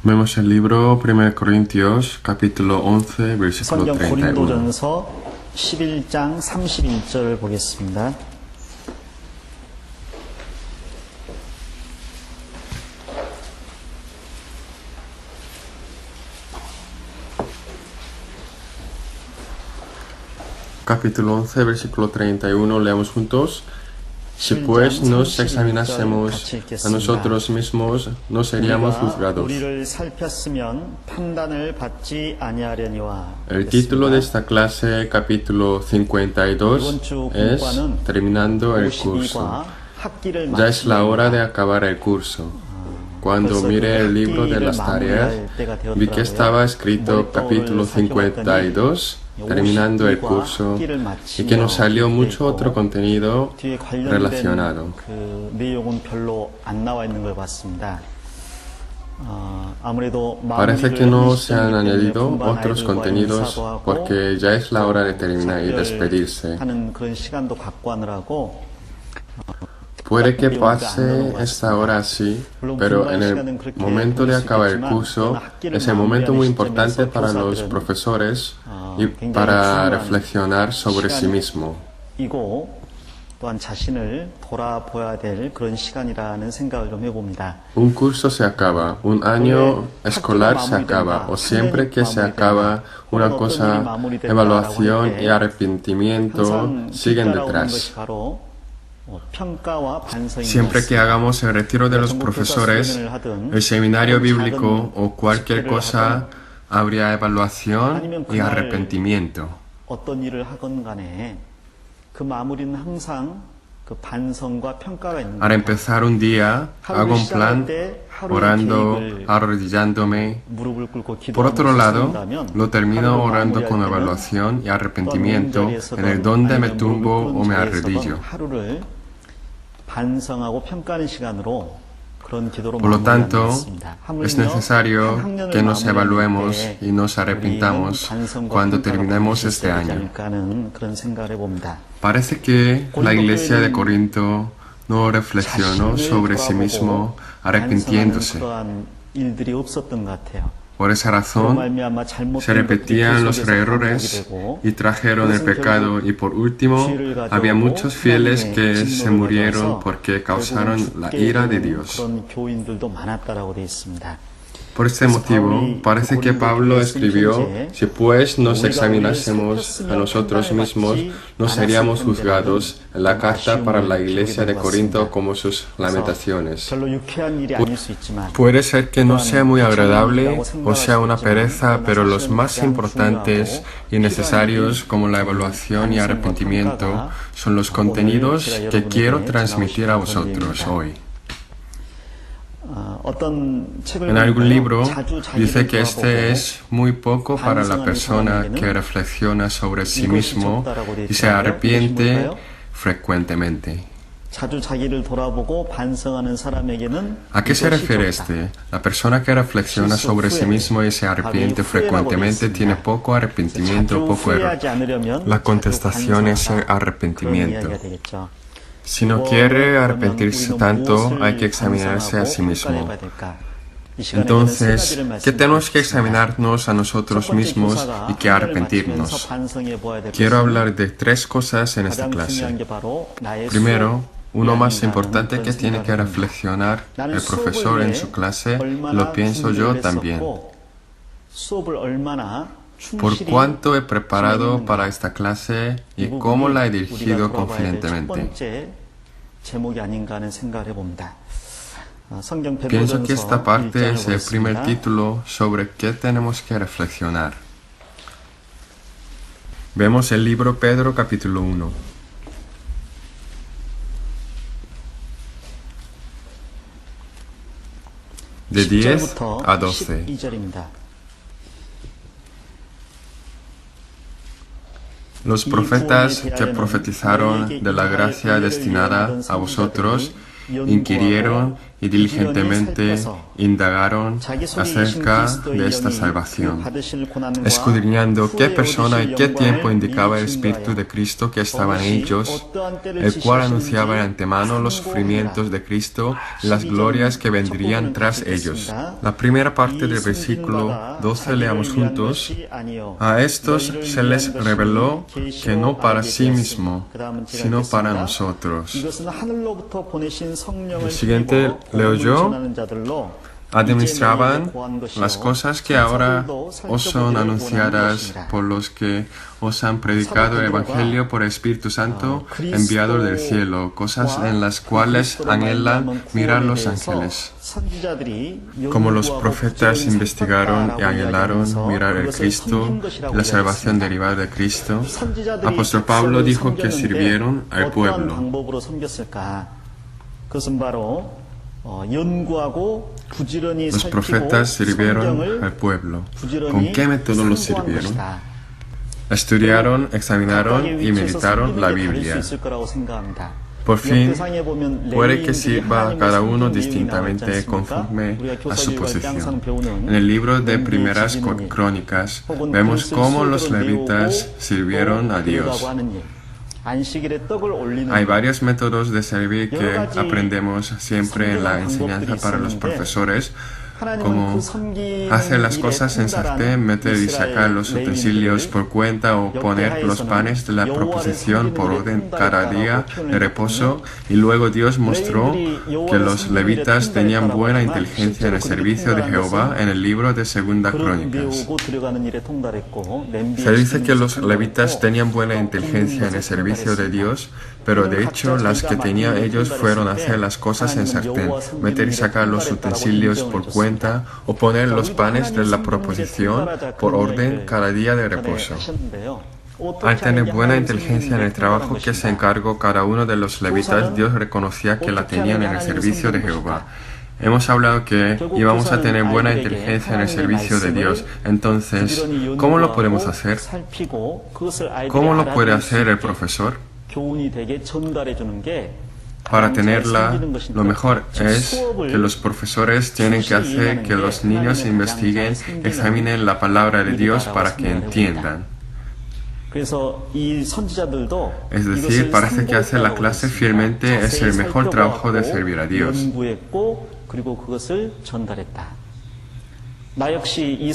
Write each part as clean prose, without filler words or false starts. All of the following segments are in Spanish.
Vemos el libro 1 Corintios, capítulo 11, versículo 성경 31. 고린도전서 11장 31절 보겠습니다. Capítulo 11, versículo 31, leamos juntos. Si pues nos examinásemos a nosotros mismos, no seríamos juzgados. 우리를 살폈으면 판단을 받지 아니하려니와. El título de esta clase, capítulo 52, es Terminando el curso. Ya es la hora de acabar el curso. Cuando miré el libro de las tareas, vi que estaba escrito capítulo 52, terminando el curso, y que nos salió mucho otro contenido relacionado. Parece que no se han añadido otros contenidos porque ya es la hora de terminar y despedirse. Puede que pase esta hora así, pero en el momento de acabar el curso es el momento muy importante para los profesores y para reflexionar sobre sí mismo. Un curso se acaba, un año escolar se acaba, o siempre que se acaba una cosa, evaluación y arrepentimiento siguen detrás. Siempre que hagamos el retiro de los profesores, el seminario bíblico o cualquier cosa, habría evaluación y arrepentimiento. Al empezar un día, hago un plan, orando, arrodillándome. Por otro lado, lo termino orando con evaluación y arrepentimiento en el donde me tumbo o me arrodillo. Por lo tanto, es necesario que nos evaluemos y nos arrepintamos cuando terminemos este año. Parece que la iglesia de Corinto no reflexionó sobre sí mismo arrepintiéndose. Por esa razón, se repetían los errores y trajeron el pecado, y por último, había muchos fieles que se murieron porque causaron la ira de Dios. Por este motivo, parece que Pablo escribió: si pues nos examinásemos a nosotros mismos, no seríamos juzgados, en la carta para la iglesia de Corinto como sus lamentaciones. Puede ser que no sea muy agradable o sea una pereza, pero los más importantes y necesarios, como la evaluación y arrepentimiento, son los contenidos que quiero transmitir a vosotros hoy. En algún libro dice que este es muy poco para la persona que reflexiona sobre sí mismo y se arrepiente frecuentemente. ¿A qué se refiere este? La persona que reflexiona sobre sí mismo y se arrepiente frecuentemente tiene poco arrepentimiento, poco error. La contestación es el arrepentimiento. Si no quiere arrepentirse tanto, hay que examinarse a sí mismo. Entonces, ¿qué tenemos que examinarnos a nosotros mismos y que arrepentirnos? Quiero hablar de tres cosas en esta clase. Primero, uno más importante que tiene que reflexionar el profesor en su clase, lo pienso yo también. ¿Por cuánto he preparado para esta clase y cómo la he dirigido confidentemente? Pienso que esta parte es el primer título sobre qué tenemos que reflexionar. Vemos el libro Pedro capítulo 1. De 10 a 12. Los profetas que profetizaron de la gracia destinada a vosotros inquirieron y diligentemente indagaron acerca de esta salvación, escudriñando qué persona y qué tiempo indicaba el Espíritu de Cristo que estaba en ellos, el cual anunciaba de antemano los sufrimientos de Cristo y las glorias que vendrían tras ellos. La primera parte del versículo 12 leamos juntos. A estos se les reveló que no para sí mismo, sino para nosotros. El siguiente leo yo. Administraban las cosas que ahora os son anunciadas por los que os han predicado el Evangelio por el Espíritu Santo enviado del cielo, cosas en las cuales anhelan mirar los ángeles. Como los profetas investigaron y anhelaron mirar el Cristo, la salvación derivada de Cristo, apóstol Pablo dijo que sirvieron al pueblo. Los profetas sirvieron al pueblo. ¿Con qué método los sirvieron? Estudiaron, examinaron y meditaron la Biblia. Por fin, puede que sirva a cada uno distintamente conforme a su posición. En el libro de Primeras Crónicas vemos cómo los levitas sirvieron a Dios. Hay varios métodos de servir que aprendemos siempre en la enseñanza para los profesores, como hacer las cosas en sartén, meter y sacar los utensilios por cuenta o poner los panes de la proposición por orden cada día de reposo. Y luego Dios mostró que los levitas tenían buena inteligencia en el servicio de Jehová en el libro de Segunda Crónicas. Se dice que los levitas tenían buena inteligencia en el servicio de Dios, pero de hecho las que tenían ellos fueron hacer las cosas en sartén, meter y sacar los utensilios por cuenta o poner los panes de la proposición por orden cada día de reposo. Al tener buena inteligencia en el trabajo que se encargó cada uno de los levitas, Dios reconocía que la tenían en el servicio de Jehová. Hemos hablado que íbamos a tener buena inteligencia en el servicio de Dios. Entonces, ¿cómo lo podemos hacer? ¿Cómo lo puede hacer el profesor? Para tenerla, lo mejor es que los profesores tienen que hacer que los niños investiguen, examinen la palabra de Dios para que entiendan. Es decir, parece que hacer la clase fielmente es el mejor trabajo de servir a Dios.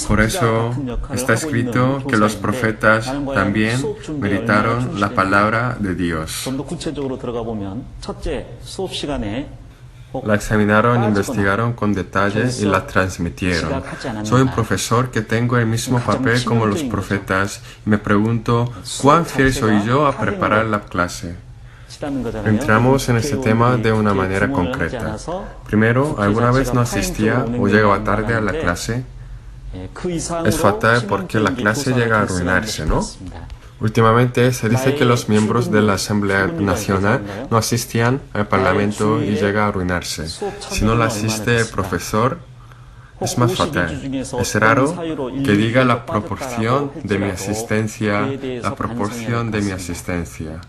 Por eso está escrito que los profetas también meditaron la palabra de Dios. La examinaron, investigaron con detalle y la transmitieron. Soy un profesor que tengo el mismo papel como los profetas y me pregunto, ¿cuán fiel soy yo a preparar la clase? Entramos en este tema de una manera concreta. Primero, ¿alguna vez no asistía o llegaba tarde a la clase? Es fatal porque la clase llega a arruinarse, ¿no? Últimamente se dice que los miembros de la Asamblea Nacional no asistían al Parlamento y llega a arruinarse. Si no la asiste el profesor, es más fatal. Es raro que diga la proporción de mi asistencia, la proporción de mi asistencia.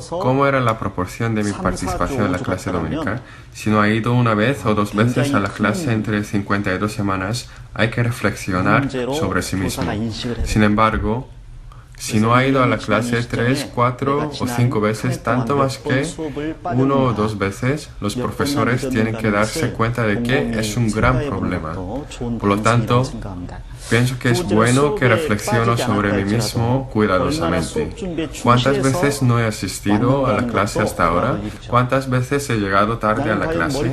¿Cómo era la proporción de mi participación en la clase dominical? Si no ha ido una vez o dos veces a la clase entre 52 semanas, hay que reflexionar sobre sí mismo. Sin embargo, si no ha ido a la clase 3, 4 o 5 veces, tanto más que 1 o 2 veces, los profesores tienen que darse cuenta de que es un gran problema. Por lo tanto, pienso que es bueno que reflexiono sobre mí mismo cuidadosamente. ¿Cuántas veces no he asistido a la clase hasta ahora? ¿Cuántas veces he llegado tarde a la clase?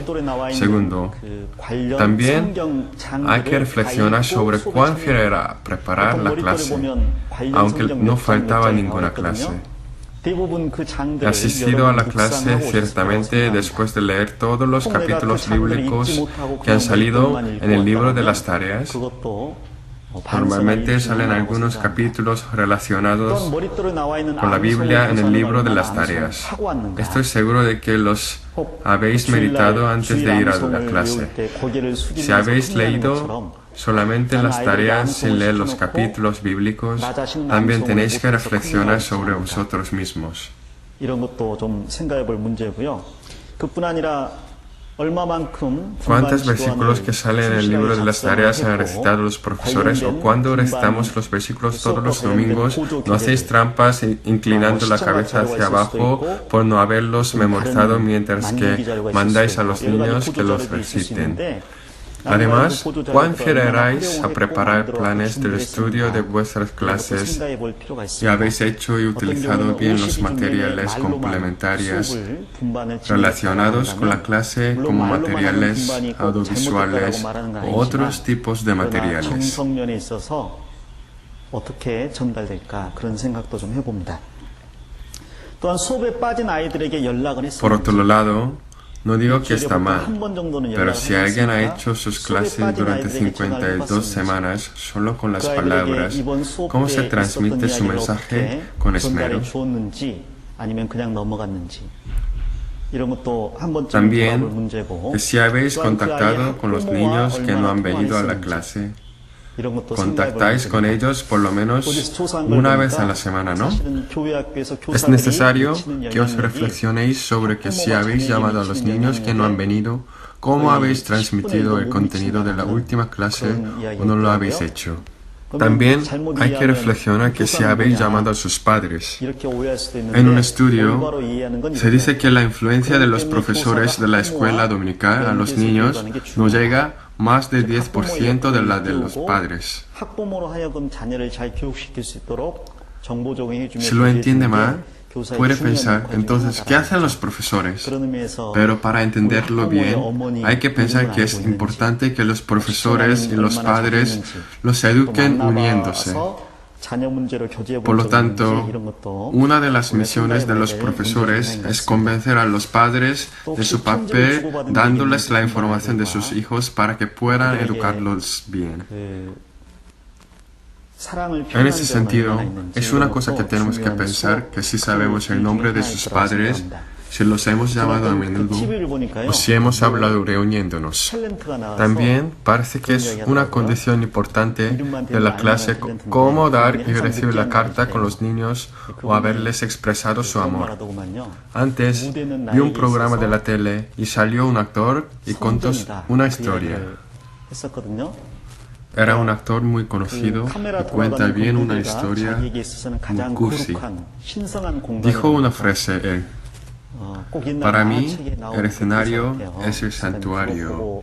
Segundo, también hay que reflexionar sobre cuán fiel era preparar la clase, aunque no faltaba ninguna clase. He asistido a la clase ciertamente después de leer todos los capítulos bíblicos que han salido en el libro de las tareas. Normalmente salen algunos capítulos relacionados con la Biblia en el libro de las tareas. Estoy seguro de que los habéis meditado antes de ir a la clase. Si habéis leído solamente las tareas sin leer los capítulos bíblicos, también tenéis que reflexionar sobre vosotros mismos. 그뿐 아니라 얼마만큼 ¿Cuántos versículos que salen en el libro de las tareas han recitado los profesores? ¿O cuando recitamos los versículos todos los domingos, no hacéis trampas inclinando la cabeza hacia abajo por no haberlos memorizado mientras que mandáis a los niños que los reciten? Además, ¿cuán fiel erais a preparar planes del estudio de vuestras clases y habéis hecho y utilizado bien los materiales complementarios relacionados con la clase como materiales audiovisuales u otros tipos de materiales? 정성면에 있어서 어떻게 전달될까 그런 생각도 좀 해봅니다. 또한 수업에 빠진 아이들에게 연락을 Por 했습니다. otro lado, no digo que está mal, pero si alguien ha hecho sus clases durante 52 semanas solo con las palabras, ¿cómo se transmite su mensaje con esmero? También, que si habéis contactado con los niños que no han venido a la clase, contactáis con ellos por lo menos una vez a la semana, ¿no? Es necesario que os reflexionéis sobre que si habéis llamado a los niños que no han venido, ¿cómo habéis transmitido el contenido de la última clase o no lo habéis hecho? También hay que reflexionar que si habéis llamado a sus padres. En un estudio se dice que la influencia de los profesores de la escuela dominical a los niños no llega más del 10% de la de los padres. Si lo entiende mal, puede pensar, entonces, ¿qué hacen los profesores? Pero para entenderlo bien, hay que pensar que es importante que los profesores y los padres los eduquen uniéndose. Por lo tanto, una de las misiones de los profesores es convencer a los padres de su papel dándoles la información de sus hijos para que puedan educarlos bien. En ese sentido, es una cosa que tenemos que pensar que si sabemos el nombre de sus padres, si los hemos llamado a menudo o si hemos hablado reuniéndonos. También parece que es una condición importante de la clase cómo dar y recibir la carta con los niños o haberles expresado su amor. Antes vi un programa de la tele y salió un actor y contó una historia. Era un actor muy conocido y cuenta bien una historia muy cursi. Dijo una frase él: para mí, el escenario es el santuario.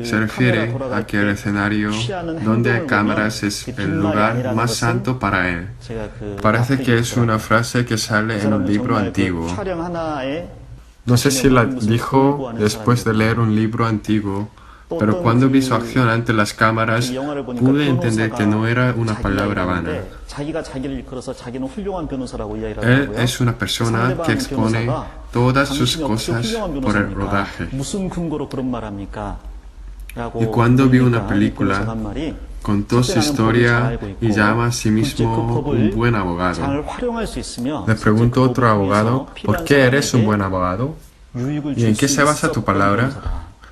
Se refiere a que el escenario donde hay cámaras es el lugar más santo para él. Parece que es una frase que sale en un libro antiguo. No sé si la dijo después de leer un libro antiguo, pero cuando vi su acción ante las cámaras, pude entender que no era una palabra vana. Él es una persona que expone todas sus cosas por el rodaje. Y cuando vi una película, contó su historia y llama a sí mismo un buen abogado. Le preguntó otro abogado, ¿por qué eres un buen abogado? ¿Y en qué se basa tu palabra?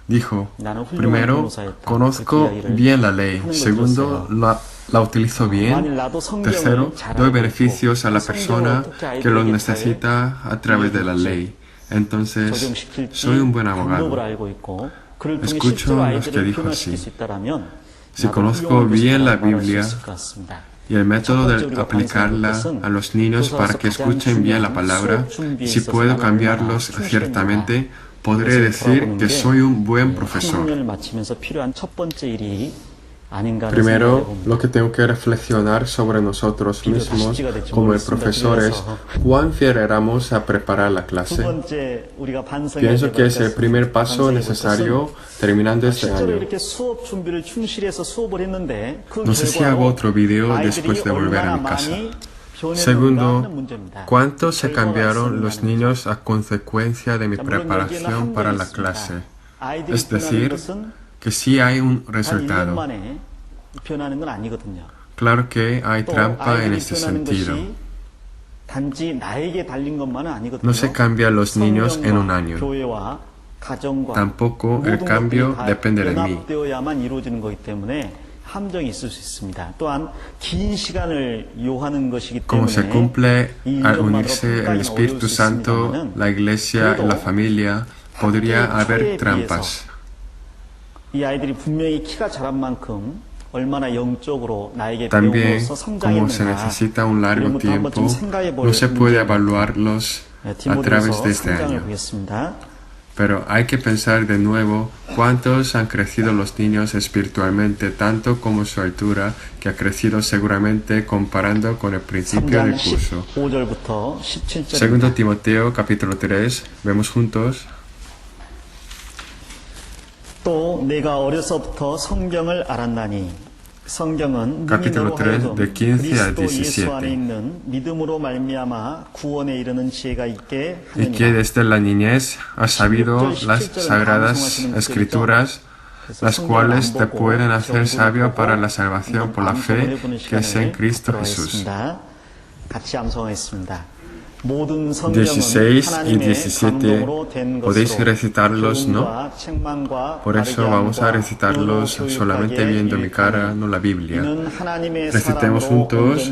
Dijo, primero, conozco bien la ley. Segundo, la utilizo bien. Tercero, doy beneficios a la persona que los necesita a través de la ley. Entonces, soy un buen abogado. Escucho a los que dijo así. Si conozco bien la Biblia y el método de aplicarla a los niños para que escuchen bien la palabra, y si puedo cambiarlos ciertamente, podré decir que soy un buen profesor. Primero, lo que tengo que reflexionar sobre nosotros mismos como profesores, cuán fiel éramos a preparar la clase. Pienso que es el primer paso necesario terminando este año. No sé si hago otro video después de volver a mi casa. Segundo, ¿cuánto se cambiaron los niños a consecuencia de mi preparación para la clase? Es decir, que sí hay un resultado. Claro que hay trampa en este sentido. No se cambian los niños en un año. Tampoco el cambio depende de mí. 함정이 있을 수 있습니다. 또한 긴 시간을 요하는 것이기 Como se 때문에 cumple 이 al 인정만으로 unirse el 평가는 Espíritu 어려울 수 Santo, 있습니다만은 la Iglesia y la familia, podría haber trampas. 이 아이들이 분명히 키가 자란 만큼 얼마나 영적으로 나에게 También, 배움으로써 como se 성장했는가 necesita un largo 이런 것도 한번 좀 tiempo, 생각해 볼 no se puede 문제입니다. evaluarlos a través 디모데후서 de este 3장을 año. 보겠습니다. Pero hay que pensar de nuevo cuántos han crecido los niños espiritualmente, tanto como su altura, que ha crecido seguramente comparando con el principio 3장 del curso. 15절부터 17절입니다. Segundo Timoteo, capítulo 3, vemos juntos. 또 내가 어려서부터 성경을 알았나니 성경은 Capítulo 너로 3, 하여금 de 15 a 그리스도 예수 17. 안에 있는 믿음으로 말미암아 구원에 이르는 지혜가 있게 Y que 하느니라. desde la niñez has sabido las sagradas escrituras, las cuales te pueden hacer sabio para la salvación por la fe que es en Cristo Jesús. 같이 암송하겠습니다. 모든 16 y 성경은 17 podéis recitarlos, ¿no? ¿no? Por eso vamos a recitarlos solamente viendo mi cara, no la Biblia. Recitemos juntos.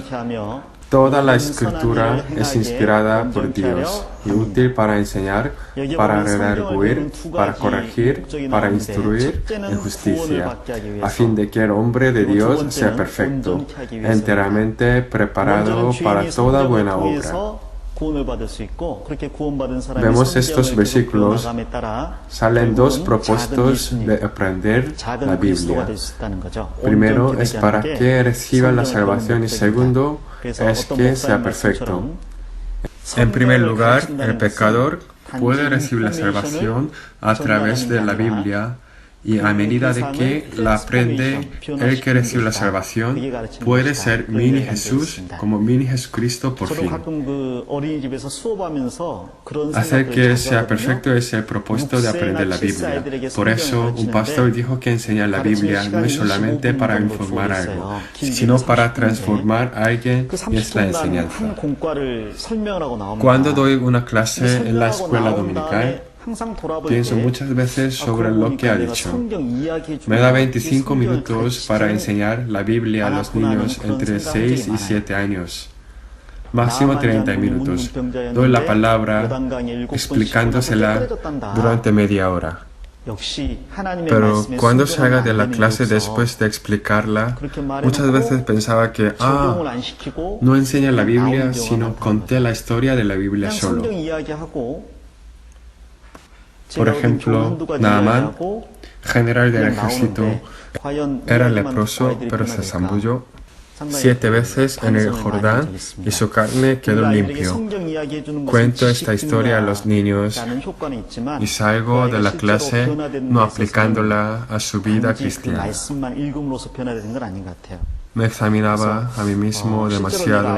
Toda la escritura es inspirada por Dios y útil para enseñar, para redarguir, para corregir, para instruir en justicia, a fin de que el hombre de Dios sea perfecto, enteramente preparado para toda buena obra. Vemos estos versículos, salen dos propósitos de aprender la Biblia. Primero es para que reciba la salvación y segundo es que sea perfecto. En primer lugar, el pecador puede recibir la salvación a través de la Biblia. Y a medida de que la aprende, el que recibe la salvación puede ser mini Jesús como mini Jesucristo por fin. Hacer que sea perfecto es el propósito de aprender la Biblia. Por eso, un pastor dijo que enseñar la Biblia no es solamente para informar algo, sino para transformar a alguien y es la enseñanza. Cuando doy una clase en la escuela dominical, pienso muchas veces sobre lo que ha dicho. Me da 25 minutos para enseñar la Biblia a los niños entre 6 y 7 años. Máximo 30 minutos. Doy la palabra explicándosela durante media hora. Pero cuando salga de la clase después de explicarla, muchas veces pensaba que, no enseña la Biblia, sino conté la historia de la Biblia solo. Por ejemplo, Naamán, general del ejército, era leproso, pero se zambulló 7 veces en el Jordán y su carne quedó limpio. Cuento esta historia a los niños y salgo de la clase no aplicándola a su vida cristiana. Me examinaba a mí mismo demasiado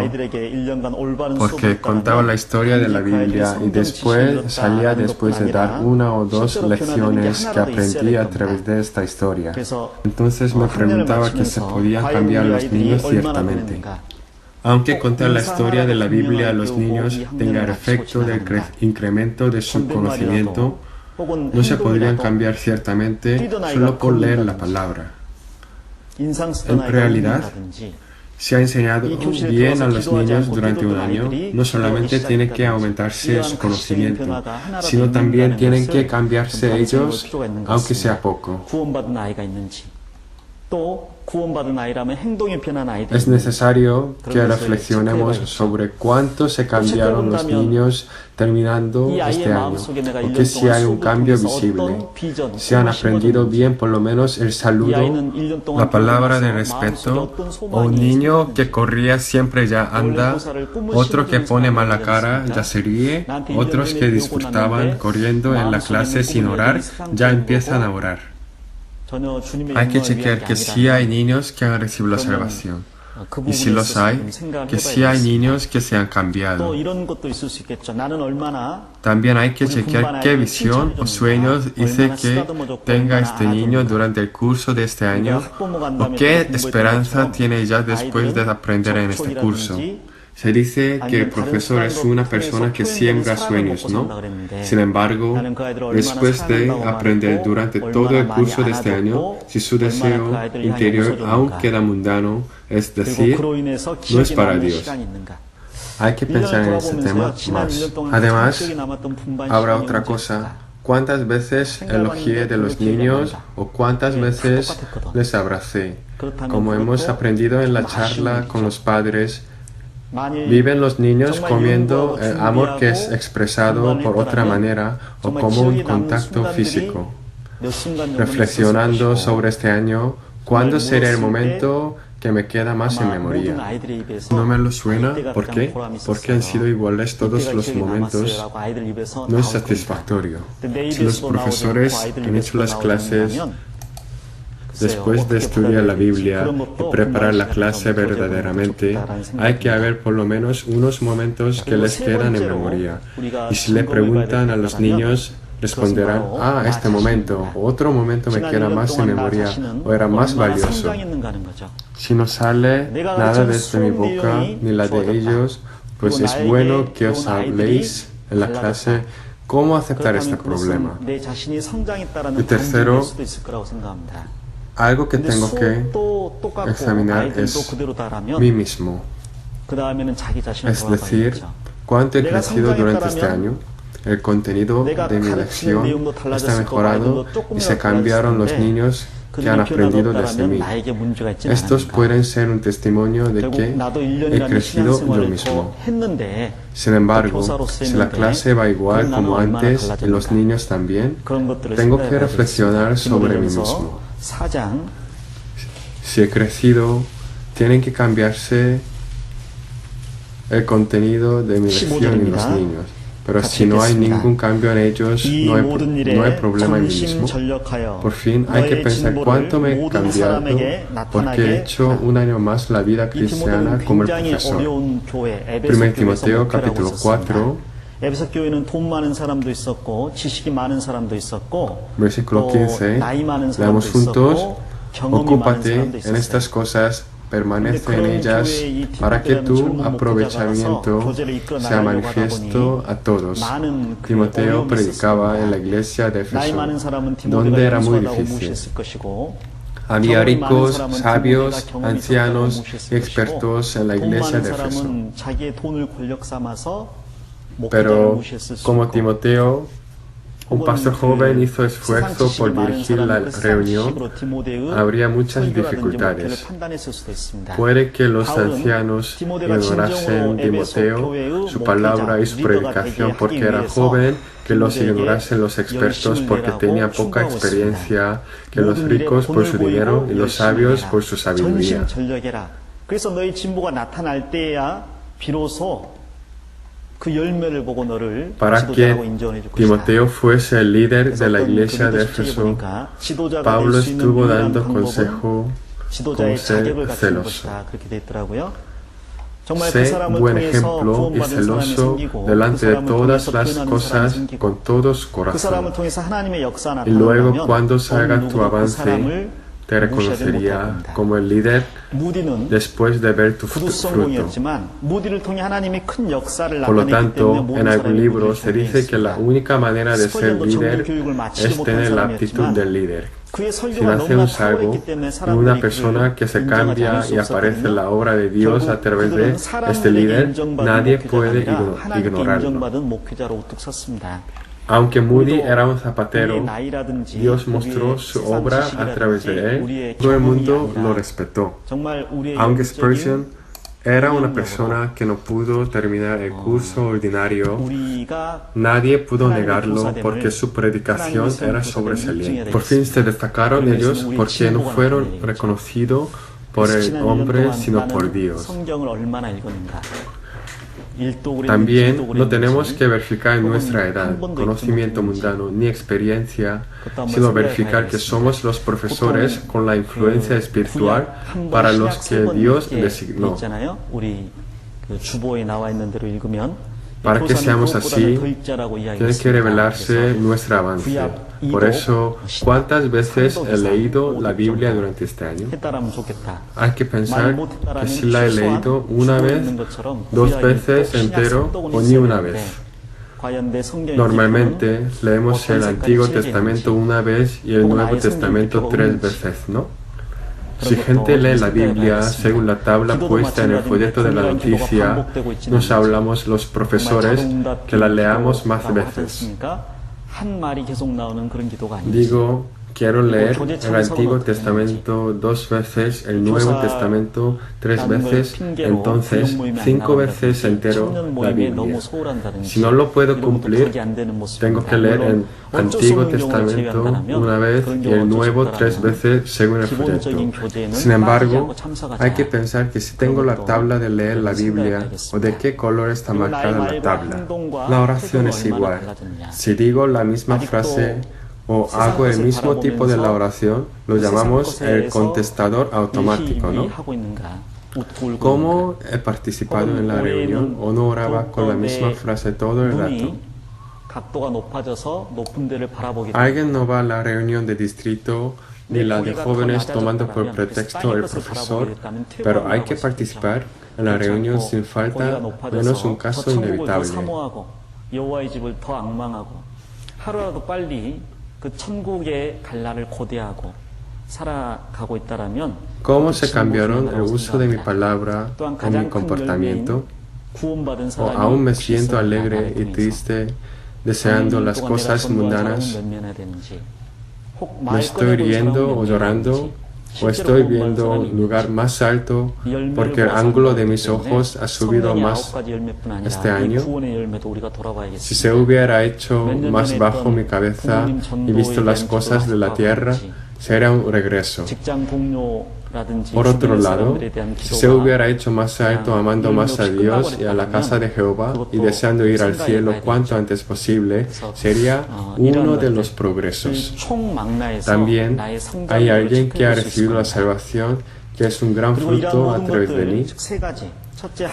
porque contaba la historia de la Biblia y después salía después de dar 1 o 2 lecciones que aprendí a través de esta historia. Entonces me preguntaba que se podían cambiar los niños ciertamente. Aunque contar la historia de la Biblia a los niños tenga el efecto del incremento de su conocimiento, no se podrían cambiar ciertamente solo por leer la palabra. En realidad, se ha enseñado bien a los niños durante un año, no solamente tiene que aumentarse su conocimiento, sino también tienen que cambiarse ellos, aunque sea poco. Es necesario que reflexionemos sobre cuánto se cambiaron los niños terminando este año, o que si hay un cambio visible, si han aprendido bien por lo menos el saludo, la palabra de respeto, o un niño que corría siempre ya anda, otro que pone mala cara ya se ríe, otros que disfrutaban corriendo en la clase sin orar ya empiezan a orar. Hay que chequear que sí hay niños que han recibido la salvación. Y si los hay, que sí hay niños que se han cambiado. También hay que chequear qué visión o sueños hice que tenga este niño durante el curso de este año o qué esperanza tiene ya después de aprender en este curso. Se dice que el profesor es una persona que siembra sueños, ¿no? Sin embargo, después de aprender durante todo el curso de este año, si su deseo interior aún queda mundano, es decir, no es para Dios. Hay que pensar en ese tema más. Además, habrá otra cosa. ¿Cuántas veces elogié de los niños o cuántas veces les abracé? Como hemos aprendido en la charla con los padres, ¿viven los niños comiendo el amor que es expresado por otra manera o como un contacto físico? Reflexionando sobre este año, ¿cuándo será el momento que me queda más en memoria? No me lo suena. ¿Por qué? Porque han sido iguales todos los momentos. No es satisfactorio. Si los profesores han hecho las clases después de estudiar la Biblia y preparar la clase verdaderamente, hay que haber por lo menos unos momentos que les quedan en memoria. Y si le preguntan a los niños, responderán, este momento, o otro momento me queda más en memoria, o era más valioso. Si no sale nada desde mi boca, ni la de ellos, pues es bueno que os habléis en la clase cómo aceptar este problema. Y tercero, algo que tengo que examinar es mí mismo. Es decir, cuánto he crecido durante este año. El contenido de mi lección está mejorado y se cambiaron los niños que han aprendido desde mí. Estos pueden ser un testimonio de que he crecido yo mismo. Sin embargo, si la clase va igual como antes y los niños también, tengo que reflexionar sobre mí mismo. Si he crecido, tienen que cambiarse el contenido de mi lección y los niños. Pero si no hay ningún cambio en ellos, no hay problema en mí mismo. Por fin, hay que pensar cuánto me he cambiado porque he hecho un año más la vida cristiana como el profesor. 1 Timoteo capítulo 4, versículo 15, leamos juntos, ocúpate en estas cosas, permanece en ellas para que tu aprovechamiento sea manifiesto a todos. Timoteo predicaba en la iglesia de Éfeso, donde era muy difícil. Había ricos, sabios, ancianos y expertos en la iglesia de Éfeso. Pero como Timoteo, un pastor joven hizo esfuerzo por dirigir la reunión, habría muchas dificultades. Puede que los ancianos ignorasen Timoteo, su palabra y su predicación porque era joven, que los ignorasen los expertos porque tenían poca experiencia, que los ricos por su dinero y los sabios por su sabiduría. Para que Timoteo fuese el líder de la iglesia de Éfeso, Pablo estuvo dando consejo cómo ser celoso. Sé buen ejemplo y celoso delante de todas las cosas con todo su corazón. Y luego cuando salga tu avance, te reconocería como el líder después de ver tu fruto. Por lo tanto, en algún libro se dice que la única manera de ser líder es tener la aptitud del líder. Si nace un salvo y una persona que se cambia y aparece en la obra de Dios a través de este líder, nadie puede ignorarlo. Aunque Moody era un zapatero, Dios mostró su obra a través de él. Todo el mundo lo respetó. Aunque Spurgeon era una persona que no pudo terminar el curso ordinario, nadie pudo negarlo porque su predicación era sobresaliente. Por fin se destacaron ellos porque no fueron reconocidos por el hombre sino por Dios. También no tenemos que verificar nuestra edad, conocimiento mundano ni experiencia, sino verificar que somos los profesores con la influencia espiritual para los que Dios designó. Para que seamos así, tiene que revelarse nuestro avance. Por eso, ¿cuántas veces he leído la Biblia durante este año? 했다라면 좋겠다. Hay que pensar que si la he leído una vez, dos veces entero o ni una vez. Normalmente leemos el Antiguo Testamento una vez y el Nuevo Testamento 3 veces, ¿no? Si gente lee la Biblia según la tabla puesta en el folleto de la noticia, nos hablamos los profesores que la leamos más veces. Digo, quiero leer el Antiguo Testamento 2 veces, el Nuevo Testamento 3 veces, entonces 5 veces entero la Biblia. Si no lo puedo cumplir, tengo que leer el Antiguo Testamento una vez y el Nuevo 3 veces según el folleto. Sin embargo, hay que pensar que si tengo la tabla de leer la Biblia o de qué color está marcada la tabla, la oración es igual. Si digo la misma frase o hago el mismo tipo de la oración, lo llamamos el contestador automático, ¿no? ¿Cómo he participado en la reunión o no oraba con la misma frase todo el rato? Alguien no va a la reunión de distrito ni la de jóvenes tomando por pretexto el profesor, pero hay que participar en la reunión sin falta, menos un caso inevitable. ¿Cómo se cambiaron el uso de mi palabra o mi comportamiento? ¿O aún me siento alegre y triste, deseando las cosas mundanas? ¿Me estoy riendo o llorando? ¿O estoy viendo un lugar más alto porque el ángulo de mis ojos ha subido más este año? Si se hubiera hecho más bajo mi cabeza y visto las cosas de la tierra, sería un regreso. Por otro lado, si se hubiera hecho más alto amando más a Dios y a la casa de Jehová y deseando ir al cielo cuanto antes posible, sería uno de los progresos. También hay alguien que ha recibido la salvación, que es un gran fruto a través de mí.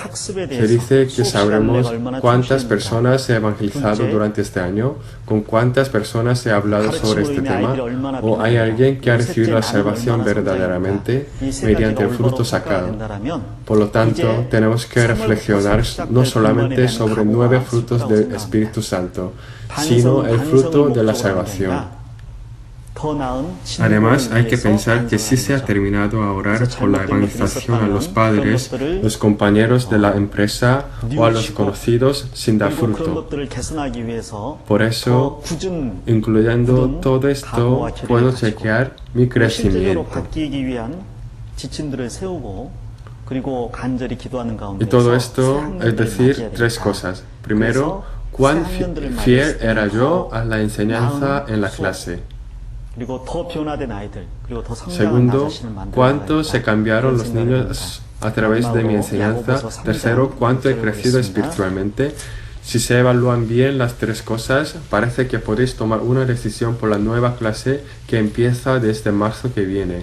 Se dice que sabremos cuántas personas he evangelizado durante este año, con cuántas personas he hablado sobre este tema, o hay alguien que ha recibido la salvación verdaderamente mediante el fruto sacado. Por lo tanto, tenemos que reflexionar no solamente sobre 9 frutos del Espíritu Santo, sino el fruto de la salvación. Además, hay que pensar que si se ha terminado a orar por la evangelización a los padres, los compañeros de la empresa o a los conocidos sin dar fruto. Por eso, incluyendo todo esto, puedo chequear mi crecimiento. Y todo esto es decir 3 cosas. Primero, cuán fiel era yo a la enseñanza en la clase. Segundo, cuánto se cambiaron los niños a través de mi enseñanza. Tercero, cuánto he crecido espiritualmente. Si se evalúan bien las 3 cosas, parece que podéis tomar una decisión por la nueva clase que empieza desde marzo que viene.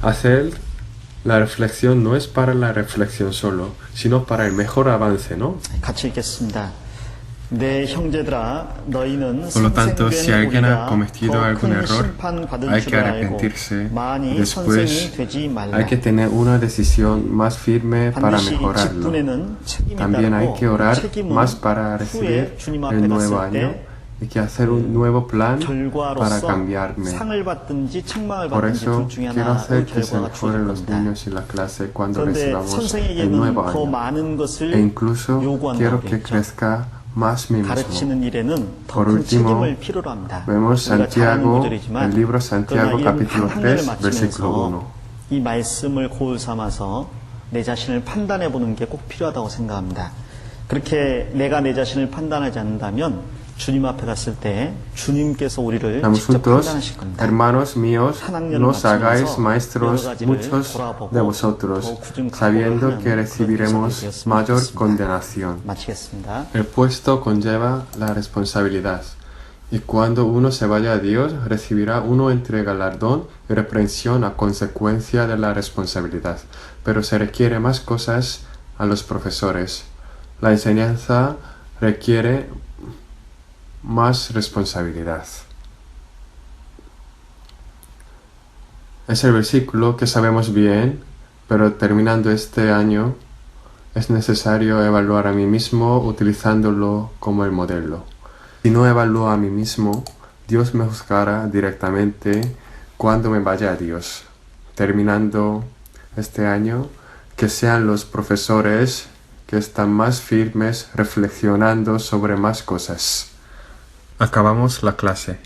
Hacer la reflexión no es para la reflexión solo, sino para el mejor avance, ¿no? Por lo tanto, si alguien ha cometido algún error, hay que arrepentirse. Después, hay que tener una decisión más firme para mejorarlo. También hay que orar más para recibir el nuevo año y que hacer un nuevo plan para cambiarme. Por eso, quiero hacer que se mejoren los niños y la clase cuando recibamos el nuevo año. E incluso quiero que crezca más mí mismo. Por último, vemos Santiago, el libro Santiago capítulo 3, versículo 1. 이 말씀을 고울 삼아서 내 자신을 판단해 보는 게 꼭 필요하다고 생각합니다. 그렇게 내가 내 자신을 판단하지 않는다면 주님 앞에 갔을 때 주님께서 우리를 직접 판단하실 겁니다. Hermanos míos, no os hagáis maestros muchos de vosotros, sabiendo que recibiremos mayor condenación. El puesto conlleva la responsabilidad. Y cuando uno se vaya a Dios, recibirá uno entre galardón y reprensión a consecuencia de la responsabilidad. Pero se requiere más cosas a los profesores. La enseñanza requiere más responsabilidad. Es el versículo que sabemos bien, pero terminando este año es necesario evaluar a mí mismo utilizándolo como el modelo. Si no evalúo a mí mismo, Dios me juzgará directamente cuando me vaya a Dios. Terminando este año, que sean los profesores que están más firmes reflexionando sobre más cosas. Acabamos la clase.